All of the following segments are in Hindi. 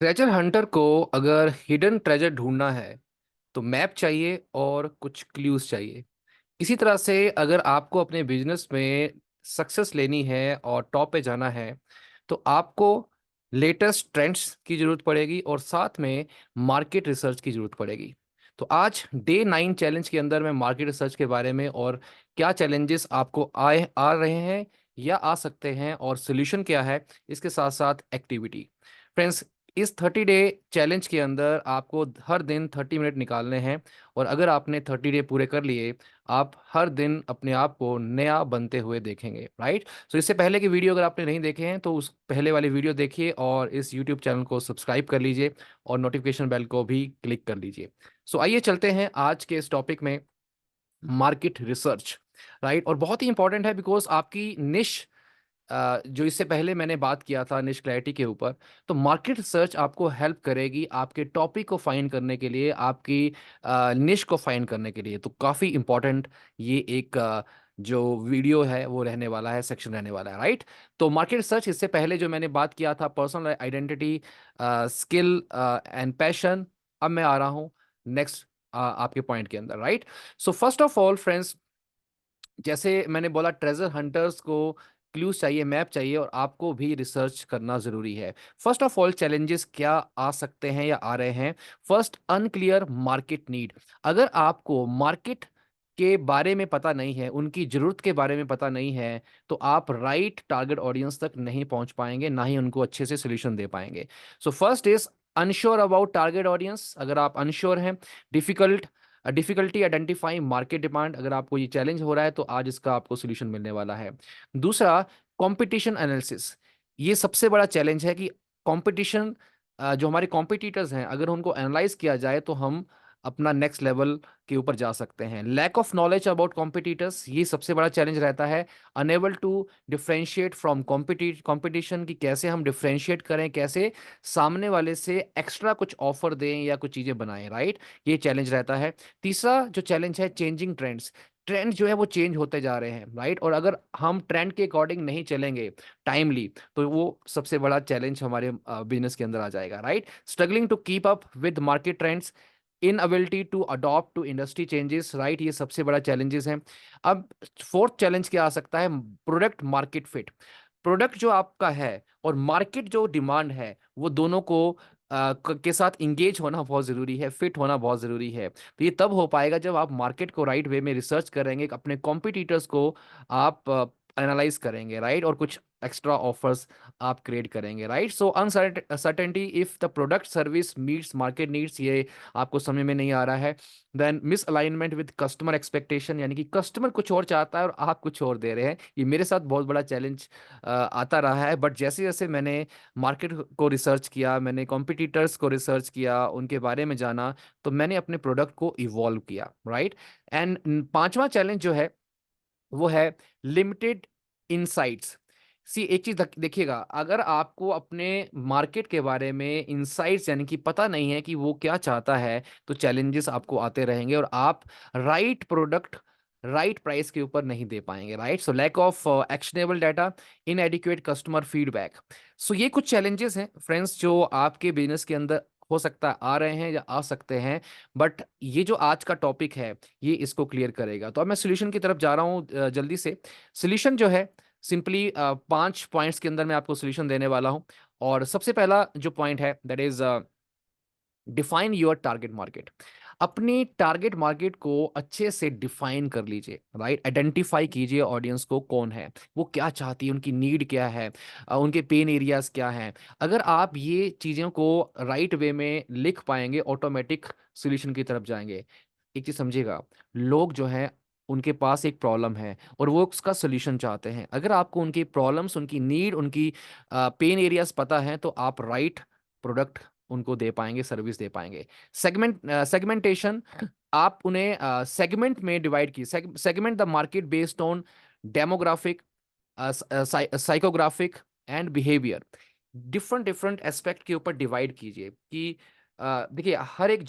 ट्रेजर हंटर को अगर हिडन ट्रेजर ढूंढना है तो मैप चाहिए और कुछ क्लूज चाहिए। इसी तरह से अगर आपको अपने बिजनेस में सक्सेस लेनी है और टॉप पे जाना है तो आपको लेटेस्ट ट्रेंड्स की जरूरत पड़ेगी और साथ में मार्केट रिसर्च की जरूरत पड़ेगी। तो आज डे 9 चैलेंज के अंदर मैं मार्केट रिसर्च के बारे में और क्या चैलेंजेस आपको आए आ रहे हैं या आ सकते हैं और सोल्यूशन क्या है, इसके साथ साथ एक्टिविटी। फ्रेंड्स, इस 30 डे चैलेंज के अंदर आपको हर दिन 30 मिनट निकालने हैं और अगर आपने 30 डे पूरे कर लिए, आप हर दिन अपने आप को नया बनते हुए देखेंगे। राइट। सो इससे पहले की वीडियो अगर आपने नहीं देखे हैं तो उस पहले वाली वीडियो देखिए और इस यूट्यूब चैनल को सब्सक्राइब कर लीजिए और नोटिफिकेशन बेल को भी क्लिक कर लीजिए। सो आइए चलते हैं आज के इस टॉपिक में, मार्केट रिसर्च। राइट। और बहुत ही इंपॉर्टेंट है बिकॉज आपकी निश, जो इससे पहले मैंने बात किया था निश क्लैरिटी के ऊपर, तो मार्केट रिसर्च आपको हेल्प करेगी आपके टॉपिक को फाइंड करने के लिए, आपकी निश को फाइंड करने के लिए। तो काफ़ी इंपॉर्टेंट ये एक जो वीडियो है वो रहने वाला है, सेक्शन रहने वाला है। राइट। तो मार्केट रिसर्च, इससे पहले जो मैंने बात किया था personal identity, skill and passion. अब मैं आ रहा हूँ नेक्स्ट आपके पॉइंट के अंदर। Right. So first of all friends, जैसे मैंने बोला ट्रेजर हंटर्स को क्लूज चाहिए, मैप चाहिए और आपको भी रिसर्च करना जरूरी है। फर्स्ट ऑफ ऑल चैलेंजेस क्या आ सकते हैं या आ रहे हैं। First, unclear market need. अगर आपको मार्केट के बारे में पता नहीं है, उनकी जरूरत के बारे में पता नहीं है, तो आप राइट टारगेट ऑडियंस तक नहीं पहुंच पाएंगे, ना ही उनको अच्छे से सोल्यूशन दे पाएंगे। So first is unsure about target audience. अगर आप अनश्योर हैं, difficult difficulty identifying market demand, अगर आपको ये चैलेंज हो रहा है तो आज इसका आपको सोल्यूशन मिलने वाला है। दूसरा, कंपटीशन एनालिसिस। ये सबसे बड़ा चैलेंज है कि कंपटीशन, जो हमारे कॉम्पिटिटर्स हैं, अगर उनको एनालाइज किया जाए तो हम अपना नेक्स्ट लेवल के ऊपर जा सकते हैं। Lack of knowledge about competitors, ये सबसे बड़ा चैलेंज रहता है। Unable to differentiate from competition, की कैसे हम डिफरेंशिएट करें, कैसे सामने वाले से एक्स्ट्रा कुछ ऑफर दें या कुछ चीजें बनाएं। राइट। ये चैलेंज रहता है। तीसरा जो चैलेंज है, चेंजिंग ट्रेंड्स। ट्रेंड जो है वो चेंज होते जा रहे हैं। राइट। और अगर हम ट्रेंड के अकॉर्डिंग नहीं चलेंगे टाइमली, तो वो सबसे बड़ा चैलेंज हमारे बिजनेस के अंदर आ जाएगा। Right. Struggling to keep up with market trends, inability to adopt to industry changes. Right. ये सबसे बड़ा चैलेंजेस हैं। अब फोर्थ चैलेंज क्या आ सकता है, प्रोडक्ट मार्केट फिट। प्रोडक्ट जो आपका है और मार्केट जो डिमांड है, वो दोनों को के साथ इंगेज होना बहुत ज़रूरी है, फिट होना बहुत ज़रूरी है। तो ये तब हो पाएगा जब आप मार्केट को राइट वे में रिसर्च करेंगे, अपने कॉम्पिटिटर्स को आप एनालाइज करेंगे। राइट। और कुछ एक्स्ट्रा ऑफर्स आप क्रिएट करेंगे। Right. So uncertainty if the product service meets market needs, ये आपको समझ में नहीं आ रहा है। Then misalignment with customer expectation, यानी कि कस्टमर कुछ और चाहता है और आप कुछ और दे रहे हैं। ये मेरे साथ बहुत बड़ा चैलेंज आता रहा है। बट जैसे जैसे मैंने मार्केट को रिसर्च किया, मैंने कॉम्पिटिटर्स को रिसर्च किया, उनके बारे में जाना, तो मैंने अपने प्रोडक्ट को इवॉल्व किया। राइट। एंड पांचवा चैलेंज जो है वो है लिमिटेड इनसाइट्स। सी एक चीज देखिएगा, अगर आपको अपने मार्केट के बारे में इनसाइट्स यानी कि पता नहीं है कि वो क्या चाहता है, तो चैलेंजेस आपको आते रहेंगे और आप राइट प्रोडक्ट राइट प्राइस के ऊपर नहीं दे पाएंगे। Right. So lack of actionable data, inadequate customer feedback. So ये कुछ चैलेंजेस हैं फ्रेंड्स जो आपके बिजनेस के अंदर हो सकता है आ रहे हैं या आ सकते हैं। बट ये जो आज का टॉपिक है, ये इसको क्लियर करेगा। तो अब मैं सोल्यूशन की तरफ जा रहा हूँ जल्दी से। सोल्यूशन जो है, सिंपली 5 पॉइंट्स के अंदर मैं आपको सोल्यूशन देने वाला हूँ। और सबसे पहला जो पॉइंट है that is define your target market. अपनी टारगेट मार्केट को अच्छे से डिफाइन कर लीजिए। राइट। आइडेंटिफाई कीजिए ऑडियंस को, कौन है, वो क्या चाहती है, उनकी नीड क्या है, उनके पेन एरियाज क्या हैं। अगर आप ये चीज़ों को राइट वे में लिख पाएंगे, ऑटोमेटिक सोल्यूशन की तरफ जाएंगे। एक चीज़ समझिएगा, लोग जो हैं उनके पास एक प्रॉब्लम है और वो उसका सोल्यूशन चाहते हैं। अगर आपको उनकी प्रॉब्लम्स, उनकी नीड, उनकी पेन एरियाज पता है, तो आप राइट प्रोडक्ट उनको दे पाएंगे, सर्विस दे पाएंगे। सेगमेंटेशन, आप उन्हें सेगमेंट में डिवाइड की, segment the market based on demographic, psychographic and behaviour. Different different aspect के ऊपर डिवाइड कीजिए कि देखिए हर एक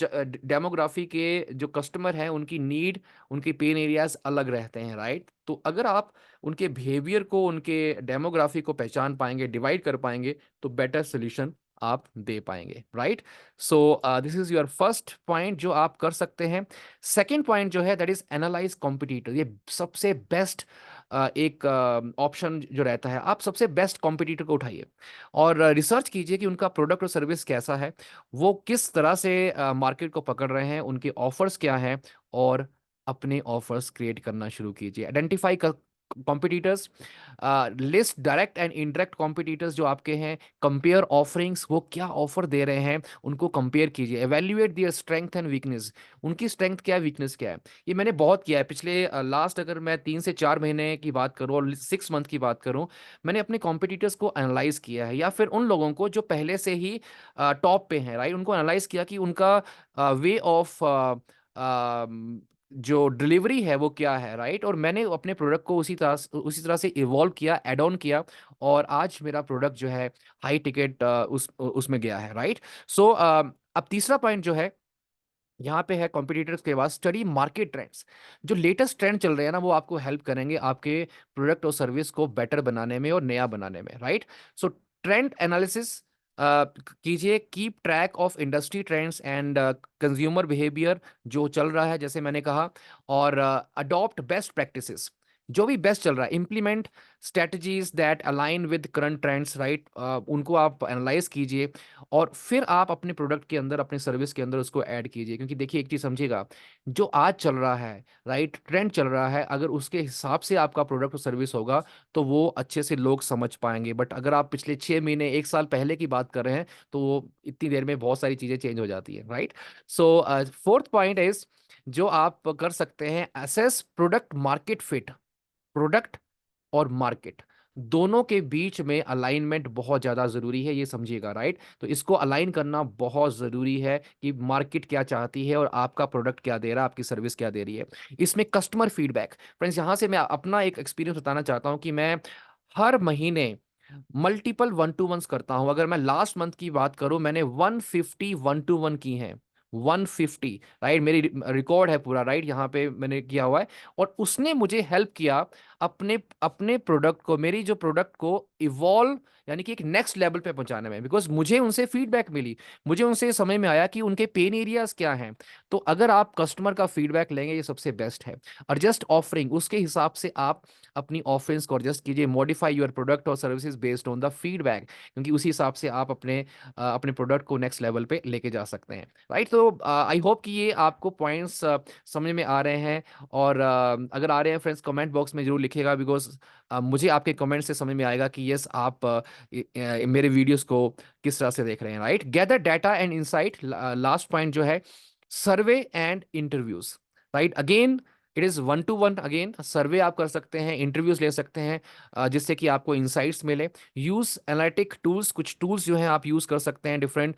डेमोग्राफी के जो कस्टमर हैं उनकी नीड, उनके पेन एरियाज अलग रहते हैं। राइट। तो अगर आप उनके बिहेवियर को, उनके डेमोग्राफी को पहचान पाएंगे, डिवाइड कर पाएंगे, तो बेटर सोल्यूशन आप दे पाएंगे, right? So this is your first point जो आप कर सकते हैं। सेकेंड पॉइंट जो है दैट इज एनालाइज कॉम्पिटिटर। ये सबसे बेस्ट एक ऑप्शन जो रहता है, आप सबसे बेस्ट कॉम्पिटिटर को उठाइए और रिसर्च कीजिए कि उनका प्रोडक्ट और सर्विस कैसा है, वो किस तरह से मार्केट को पकड़ रहे हैं, उनके ऑफर्स क्या हैं, और अपने ऑफर्स क्रिएट करना शुरू कीजिए। Identify competitors, list direct and indirect competitors जो आपके हैं, कंपेयर ऑफरिंग्स, वो क्या ऑफर दे रहे हैं उनको कंपेयर कीजिए। Evaluate their strength and weakness, उनकी स्ट्रेंथ क्या है, वीकनेस क्या है। ये मैंने बहुत किया है पिछले लास्ट, अगर मैं 3 से 4 महीने की बात करूं और 6 मंथ की बात करूं, मैंने अपने कॉम्पिटिटर्स को एनालाइज किया है, या फिर उन लोगों को जो पहले से ही टॉप पे हैं, राइट, उनको एनालाइज किया कि उनका वे ऑफ जो डिलीवरी है वो क्या है, राइट, और मैंने अपने प्रोडक्ट को उसी तरह से इवॉल्व किया, एड ऑन किया, और आज मेरा प्रोडक्ट जो है हाई टिकट उसमें गया है, राइट। सो अब तीसरा पॉइंट जो है यहाँ पे है कॉम्पिटिटर्स के बाद, स्टडी मार्केट ट्रेंड्स। जो लेटेस्ट ट्रेंड चल रहे हैं ना, वो आपको हेल्प करेंगे आपके प्रोडक्ट और सर्विस को बेटर बनाने में और नया बनाने में, राइट। सो ट्रेंड एनालिसिस कीजिए, keep track of industry trends and consumer behaviour जो चल रहा है, जैसे मैंने कहा, और अडॉप्ट बेस्ट प्रैक्टिसेस, जो भी बेस्ट चल रहा है, implement strategies that align with current trends, right, उनको आप एनालाइज कीजिए और फिर आप अपने प्रोडक्ट के अंदर, अपने सर्विस के अंदर उसको ऐड कीजिए। क्योंकि देखिए, एक चीज समझिएगा, जो आज चल रहा है, राइट, ट्रेंड चल रहा है, अगर उसके हिसाब से आपका प्रोडक्ट और सर्विस होगा तो वो अच्छे से लोग समझ पाएंगे। बट अगर आप पिछले 6 महीने, 1 साल पहले की बात कर रहे हैं, तो वो इतनी देर में बहुत सारी चीजें चेंज हो जाती है, right. So fourth point is, जो आप कर सकते हैं, assess product market fit. Product और मार्केट दोनों के बीच में अलाइनमेंट बहुत ज्यादा जरूरी है, ये समझिएगा, राइट। तो इसको अलाइन करना बहुत जरूरी है कि मार्केट क्या चाहती है और आपका प्रोडक्ट क्या दे रहा है, आपकी सर्विस क्या दे रही है। इसमें कस्टमर फीडबैक, फ्रेंड्स, यहां से मैं अपना एक एक्सपीरियंस बताना चाहता हूं कि मैं हर महीने मल्टीपल 1-to-1s करता हूं। अगर मैं लास्ट मंथ की बात करूं, मैंने 150 1-to-1 की हैं। 150, राइट, मेरी रिकॉर्ड है पूरा, राइट, यहाँ पे मैंने किया हुआ है। और उसने मुझे हेल्प किया अपने अपने प्रोडक्ट को, मेरी जो प्रोडक्ट को इवॉल्व, यानी कि एक नेक्स्ट लेवल पे पहुंचाने में, बिकॉज मुझे उनसे फीडबैक मिली, मुझे उनसे समझ में आया कि उनके पेन एरियाज क्या हैं। तो अगर आप कस्टमर का फीडबैक लेंगे, ये सबसे बेस्ट है। और जस्ट ऑफरिंग, उसके हिसाब से आप अपनी ऑफरिंग्स को एडजस्ट कीजिए, मॉडिफाई योर प्रोडक्ट और services based on the feedback, क्योंकि उसी हिसाब से आप अपने प्रोडक्ट को नेक्स्ट लेवल पे लेके जा सकते हैं, राइट। तो आई होप कि ये आपको पॉइंट्स समझ में आ रहे हैं। और अगर आ रहे हैं फ्रेंड्स, कमेंट बॉक्स में जरूर लिखिएगा, बिकॉज मुझे आपके कमेंट से समझ में आएगा कि यस, आप मेरे वीडियोस को किस तरह से देख रहे हैं, right. Gather data and insight, last point जो है, survey and interviews, right. Again it is 1-to-1, again survey आप कर सकते हैं, इंटरव्यूज ले सकते हैं, जिससे कि आपको इंसाइट्स मिले। यूज एनालिटिक टूल्स, कुछ टूल्स जो हैं आप यूज कर सकते हैं, different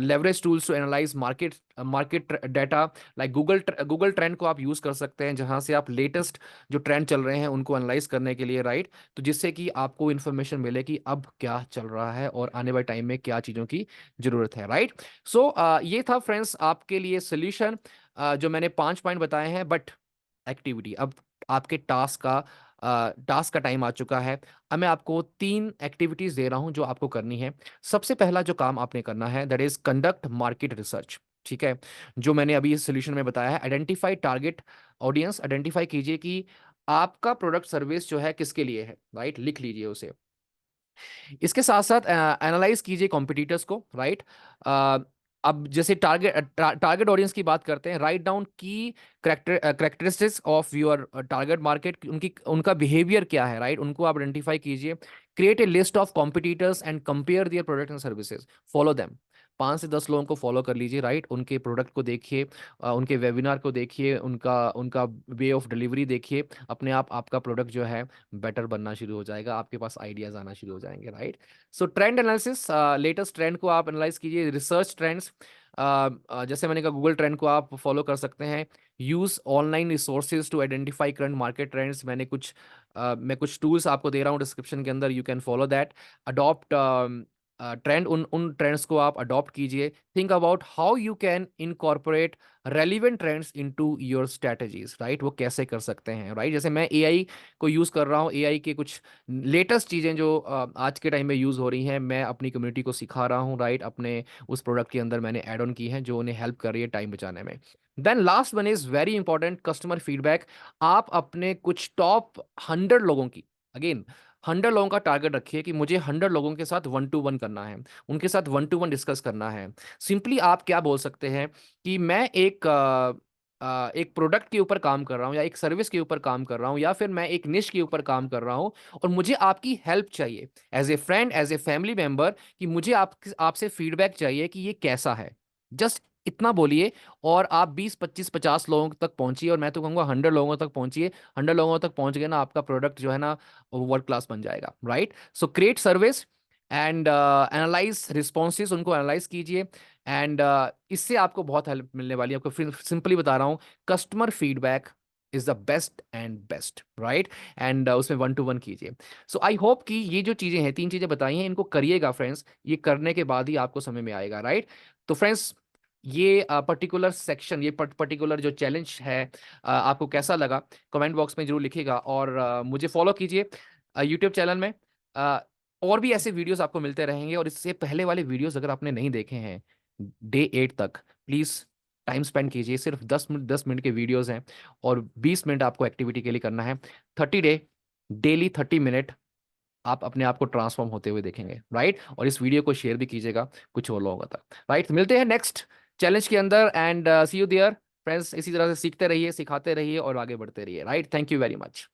leverage tools to analyse market data, like Google trend को आप यूज कर सकते हैं, जहां से आप लेटेस्ट जो ट्रेंड चल रहे हैं उनको एनालाइज करने के लिए, राइट। तो जिससे कि आपको इन्फॉर्मेशन मिले कि अब क्या चल रहा है और आने वाले टाइम में क्या चीज़ों की जरूरत है, राइट। सो ये था फ्रेंड्स आपके लिए सोल्यूशन, जो मैंने 5 पॉइंट बताए हैं। बट एक्टिविटी, अब आपके टास्क का टाइम आ चुका है। अब मैं आपको 3 एक्टिविटीज दे रहा हूं जो आपको करनी है। सबसे पहला जो काम आपने करना है, that is conduct market research, ठीक है। जो मैंने अभी इस सोल्यूशन में बताया है, आइडेंटिफाई टारगेट ऑडियंस, आइडेंटिफाई कीजिए कि आपका प्रोडक्ट सर्विस जो है किसके लिए है, राइट, लिख लीजिए उसे। इसके साथ साथ एनालाइज कीजिए कॉम्पिटिटर्स को, राइट। अब जैसे टारगेट ऑडियंस की बात करते हैं, write down key characteristics of your target market, उनका बिहेवियर क्या है, राइट, उनको आप आइडेंटिफाई कीजिए। Create a list of competitors and compare their product and services, follow them. 5 से 10 लोगों को फॉलो कर लीजिए, राइट, उनके प्रोडक्ट को देखिए, उनके वेबिनार को देखिए, उनका उनका वे ऑफ डिलीवरी देखिए। अपने आप आपका प्रोडक्ट जो है बेटर बनना शुरू हो जाएगा, आपके पास आइडियाज आना शुरू हो जाएंगे, राइट। सो ट्रेंड एनालिसिस, लेटेस्ट ट्रेंड को आप एनालाइज कीजिए। रिसर्च ट्रेंड्स, जैसे मैंने कहा, गूगल ट्रेंड को आप फॉलो कर सकते हैं। Use online resources to identify current market trends, मैं कुछ टूल्स आपको दे रहा हूँ डिस्क्रिप्शन के अंदर, you can follow that. Adopt trend, उन उन ट्रेंड्स को आप अडॉप्ट कीजिए। Think about how you can incorporate relevant trends into your strategies, right? वो कैसे कर सकते हैं, राइट? जैसे मैं एआई को यूज़ कर रहा हूँ, एआई के कुछ लेटेस्ट चीज़ें जो आज के टाइम में यूज़ हो रही हैं, मैं अपनी कम्युनिटी को सिखा रहा हूँ, राइट? अपने उस प्रोडक्ट के अंदर मैंने ऐड ऑन की हैं जो उन्हें हेल्प कर रही है टाइम बचाने में। Then last one is very important, customer feedback. आप अपने कुछ टॉप 100 लोगों की, अगेन 100 लोगों का टारगेट रखिए कि मुझे 100 लोगों के साथ 1-to-1 करना है, उनके साथ 1-to-1 डिस्कस करना है। सिंपली आप क्या बोल सकते हैं कि मैं एक प्रोडक्ट के ऊपर काम कर रहा हूँ, या एक सर्विस के ऊपर काम कर रहा हूँ, या फिर मैं एक निश के ऊपर काम कर रहा हूँ, और मुझे आपकी हेल्प चाहिए as a friend, as a family member, कि मुझे आपसे फीडबैक चाहिए कि ये कैसा है। जस्ट इतना बोलिए, और आप 20, 25, 50 लोगों तक पहुंचिए, और मैं तो कहूँगा 100 लोगों तक पहुंचिए। 100 लोगों तक पहुंच गए ना, आपका प्रोडक्ट जो है ना वर्ल्ड क्लास बन जाएगा, right? So create service and analyse responses, उनको एनालाइज कीजिए। एंड इससे आपको बहुत हेल्प मिलने वाली है। आपको फिर सिंपली बता रहा हूँ, customer feedback is the best and best, right? And उसमें 1-to-1 कीजिए। सो आई होप कि ये जो चीज़ें हैं, 3 चीज़ें बताई हैं, इनको करिएगा फ्रेंड्स। ये करने के बाद ही आपको समझ में आएगा, राइट? तो फ्रेंड्स, ये पर्टिकुलर सेक्शन, ये पर्टिकुलर जो चैलेंज है, आपको कैसा लगा कमेंट बॉक्स में जरूर लिखिएगा। और मुझे फॉलो कीजिए यूट्यूब चैनल में। अ, और भी ऐसे वीडियोस आपको मिलते रहेंगे। और इससे पहले वाले वीडियोस अगर आपने नहीं देखे हैं डे 8 तक, प्लीज़ टाइम स्पेंड कीजिए। सिर्फ 10 मिनट के वीडियोस हैं, और 20 मिनट आपको एक्टिविटी के लिए करना है। 30 डे, डेली 30 मिनट, आप अपने आप को ट्रांसफॉर्म होते हुए देखेंगे, राइट? और इस वीडियो को शेयर भी कीजिएगा कुछ और लोगों तक, राइट? मिलते हैं नेक्स्ट चैलेंज के अंदर, and see you there friends. इसी तरह से सीखते रहिए, सिखाते रहिए और आगे बढ़ते रहिए, right? Thank you very much.